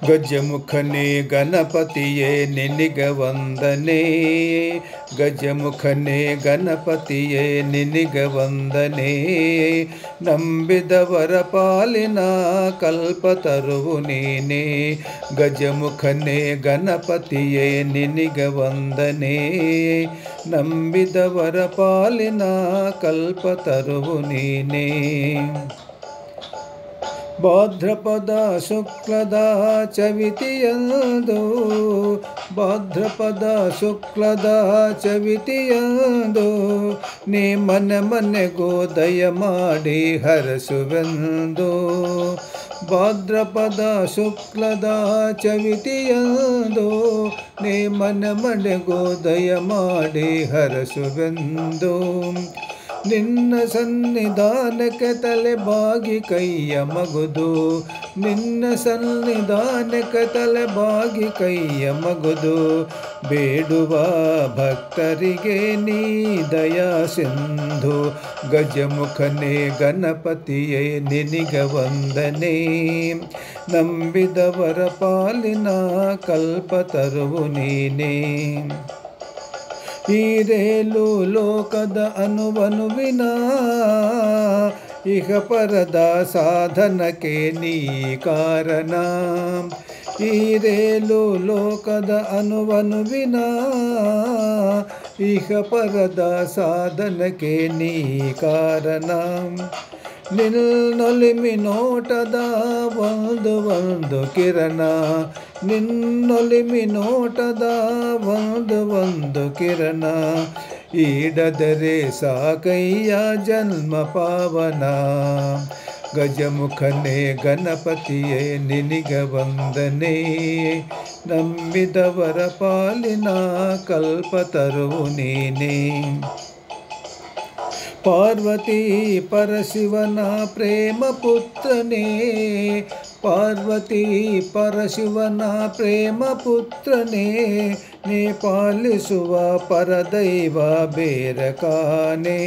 ಗಜಮುಖನೇ ಗಣಪತಿಯೇ ನಿನಗೆ ವಂದನೆ, ಗಜಮುಖನೇ ಗಣಪತಿಯೇ ನಿನಗೆ ವಂದನೆ. ನಂಬಿದವರ ಪಾಲಿನ ಕಲ್ಪತರುವು ನೀನೇ, ಗಜಮುಖನೇ ಗಣಪತಿಯೇ ನಿನಗೆ ವಂದನೆ. ನಂಬಿದವರ ಪಾಲಿನ ಕಲ್ಪತರುವು ನೀನೇ. ಭಾದ್ರಪದ ಶುಕ್ಲದ ಚವಿತಿಯಂದು, ಭಾದ್ರಪದ ಶುಕ್ಲದ ಚವಿತಿಯಂದು ನೀ ಮನೆ ಮನೆಗೂ ದಯ ಮಾಡಿ ಹರಸುವೆಂದು. ಭಾದ್ರಪದ ಶುಕ್ಲದ ಚವಿತಿಯಂದು ನೀ ಮನೆ ಮನೆಗೂ ದಯ ಮಾಡಿ ಹರಸುವೆಂದು. ನಿನ್ನ ಸನ್ನಿಧಾನಕ್ಕೆ ತಲೆ ಬಾಗಿ ಕೈಯ ಮಗುದು, ನಿನ್ನ ಸನ್ನಿಧಾನಕ್ಕೆ ತಲೆ ಬಾಗಿ ಕೈಯ ಮಗುದು ಬೇಡುವ ಭಕ್ತರಿಗೆ ನೀ ದಯಾ ಸಿಂಧು. ಗಜಮುಖನೇ ಗಣಪತಿಯೇ ನಿನಗೆ ವಂದನೆ. ನಂಬಿದವರ ಪಾಲಿನ ಕಲ್ಪತರುವು ನೀನೇ. ಈರೇಲು ಲೋಕದ ಅನುವನುವಿನ ಇಹ ಪರದ ಸಾಧನಕ್ಕೆ ನೀ ಕಾರಣ. ಈರೇಲು ಲೋಕದ ಅನುವನುವಿನ ಇಹ ಪರದ ಸಾಧನಕ್ಕೆ ನೀ ಕಾರಣ. ನಿನ್ನೊಲಿಮಿ ನೋಟದ ಒಂದು ಒಂದು ಕಿರಣ, ನಿನ್ನೊಲಿಮಿ ನೋಟದ ಒಂದು ಒಂದು ಕಿರಣ ಈಡದರೆ ಸಾಕಯ್ಯ ಜನ್ಮ ಪಾವನ. ಗಜಮುಖನೇ ಗಣಪತಿಯೇ ನಿನಗೆ ವಂದನೆ. ನಂಬಿದವರ ಪಾಲಿನ ಕಲ್ಪತರುವು ನೀನೇ. ಪಾರ್ವತಿ ಪರಶಿವನ ಪ್ರೇಮ ಪುತ್ರನೇ, ಪಾರ್ವತಿ ಪರಶಿವನ ಪ್ರೇಮ ಪುತ್ರನೇ ನೀ ಪಾಲಿಸುವ ಪರದೈವ ಬೇರಕಾನೆ.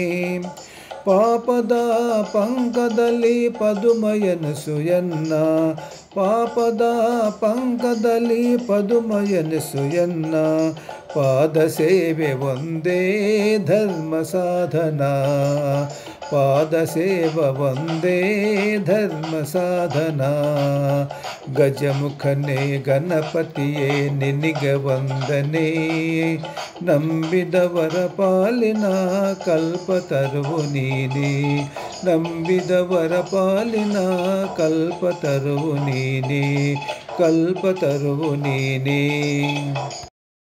ಪಾಪದ ಪಂಕದಲ್ಲಿ ಪದುಮಯನಸುಯನ್ನ, ಪಾಪದ ಪಂಕದಲ್ಲಿ ಪದುಮಯನಸುಯನ್ನ. ಪಾದ ಸೇವೆ ಒಂದೇ ಧರ್ಮ ಸಾಧನ, ಪಾದ ಸೇವ ಒಂದೇ ಧರ್ಮ ಸಾಧನ. ಗಜಮುಖನೇ ಗಣಪತಿಯೇ ನಿನಗೆ ವಂದನೆ. ನಂಬಿದವರ ಪಾಲಿನ ಕಲ್ಪತರುವು ನೀನೇ, ನಂಬಿದವರ ಪಾಲಿನ ಕಲ್ಪತರುವು ನೀನೇ, ಕಲ್ಪತರುವು ನೀನೇ.